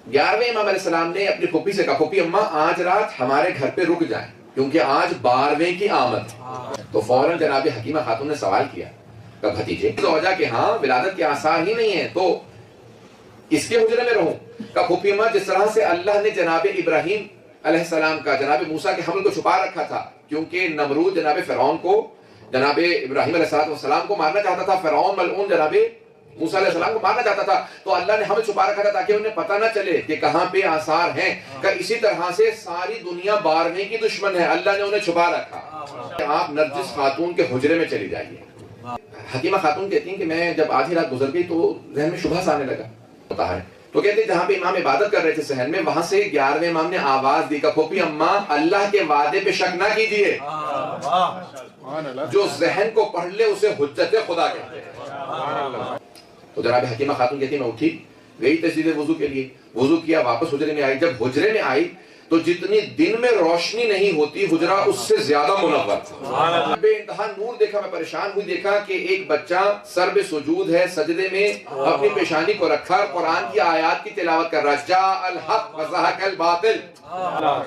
11ویں امام علیہ السلام نے اپنی پھوپھی سے کہا پھوپھی اماں آج رات ہمارے گھر پہ رک جائیں کیونکہ آج 12ویں کی آمد ہے۔ تو فوراً جناب حکیمہ خاتون نے سوال کیا کہ بھتیجے زوجہ کے ہاں ولادت کے آثار ہی نہیں ہیں تو اس کے حجرے میں رہوں؟ کہ پھوپھی اماں جس طرح سے اللہ نے جناب ابراہیم علیہ السلام کا جناب موسیٰ کے حمل کو چھپا رکھا تھا کیونکہ نمرود جناب فرعون کو جناب ابراہیم علیہ السلام کو مارنا چاہتا تھا، فرعون ملعون جناب موسیٰ علیہ السلام کو مارنا چاہتا تھا، تو اللہ نے حمل چھپا رکھا تھا تاکہ انہیں پتہ نہ چلے کہ کہاں پہ آثار ہیں۔ کہ اسی طرح سے ساری دنیا 12ویں کی دشمن ہے، اللہ نے انہیں چھپا رکھا۔ آپ نرجس خاتون کے حجرے میں چلی جائیے۔ حکیمہ خاتون کہتی ہیں کہ میں جب آدھی رات گزر گئی تو ذہن میں شبہ آنے لگا ہوتا ہے، تو کہتے ہیں جہاں پہ امام عبادت کر رہے تھے صحن میں، وہاں سے 11ویں امام نے آواز دی کہ پھوپھی اماں اللہ کے وعدے پہ شک نہ کیجئے، جو ذہن کو پڑھ لے اسے حجت خدا کہتے ہیں۔ تو جناب حکیمہ خاتون کہتی ہیں میں اٹھی گئی تجدید وضو کے لیے، وضو کیا، واپس حجرے میں آئی۔ جب حجرے میں آئی تو جتنی دن میں روشنی نہیں ہوتی حجرہ اس سے زیادہ منور تھا، بے انتہا نور دیکھا۔ میں پریشان ہوئی، دیکھا کہ ایک بچہ سر بے سجود ہے، سجدے میں اپنی پیشانی کو رکھا، قرآن کی آیات کی تلاوت کر رہا ہے، جاء الحق وزہق الباطل۔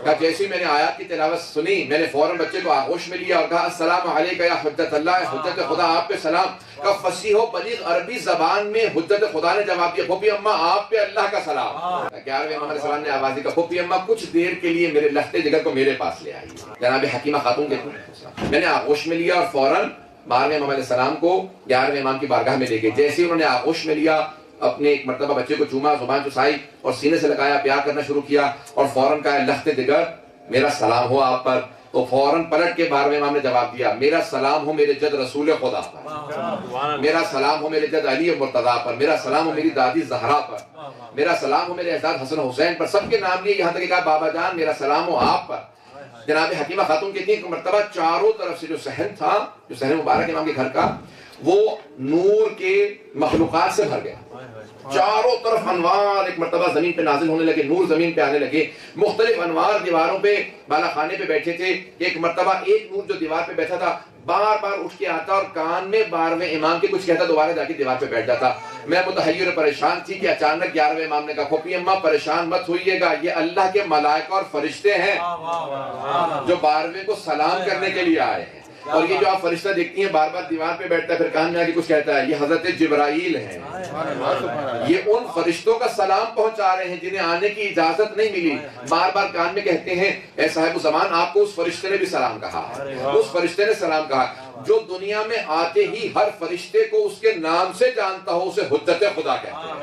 کہ جیسی میں نے آیات کی تلاوت سنی میں نے فوراً بچے کو آغوش میں لیا اور کہا السلام علیکہ یا حجت اللہ، حجت خدا آپ پہ سلام۔ کہ فصیح و بلیغ عربی زبان میں حجت خدا نے جواب دیا پھوپھی اماں آپ پہ اللہ کا سلام۔ 11ویں امام علیہ السلام نے آواز دی کہ پھوپھی اماں کچھ دیر کے لیے میرے لختے جگر کو میرے پاس لے آئی۔ جناب حکیمہ خاتون کہتی ہیں میں نے آغوش میں لیا اور فوراً 12ویں امام علیہ السلام کو 11ویں امام کی بارگاہ میں لے گئے۔ جیسے انہوں نے آغوش میں لیا اپنے ایک مرتبہ بچے کو چوما، زبان چسائی اور سینے سے لگایا، پیار کرنا شروع کیا اور فوراً کہا لخت جگر میرا سلام ہو آپ پر۔ تو فوراً پلٹ کے 12ویں امام نے جواب دیا میرا سلام ہو میرے جد رسول خدا پر، میرا سلام ہو میرے جد علی مرتضیٰ پر، میرا سلام ہو میری دادی زہرا پر، میرا سلام ہو میرے اجداد حسن حسین پر، سب کے نام لیے، یہاں تک کہ کہا بابا جان میرا سلام ہو آپ پر۔ جناب حکیمہ خاتون کہتی ہیں کہ مرتبہ چاروں طرف سے جو صحن تھا، جو صحن مبارک امام کے گھر کا، وہ نور کے مخلوقات سے بھر گیا، چاروں طرف انوار ایک مرتبہ زمین پہ نازل ہونے لگے، نور زمین پہ آنے لگے، مختلف انوار دیواروں پہ بالا خانے پہ بیٹھے تھے۔ ایک مرتبہ ایک نور جو دیوار پہ بیٹھا تھا بار بار اٹھ کے آتا اور کان میں 12ویں امام کے کچھ کہتا، دوبارہ جا کے دیوار پہ بیٹھ جاتا۔ میں متحیر و پریشان تھی کہ اچانک 11ویں امام نے کہا پھوپھی اماں پریشان مت ہوئیے گا، یہ اللہ کے ملائکہ اور فرشتے ہیں جو 12ویں کو سلام کرنے کے لیے آئے ہیں، اور یہ جو آپ فرشتہ دیکھتی ہیں بار بار دیوار پہ بیٹھتا ہے پھر کان میں آ کے کچھ کہتا ہے، یہ حضرت جبرائیل ہیں، یہ ان فرشتوں کا سلام پہنچا رہے ہیں جنہیں آنے کی اجازت نہیں ملی، بار بار کان میں کہتے ہیں اے صاحب زمان آپ کو اس فرشتے نے بھی سلام کہا ہے، اس فرشتے نے سلام کہا جو دنیا میں آتے ہی ہر فرشتے کو اس کے نام سے جانتا ہو اسے حجت خدا کہتے ہیں۔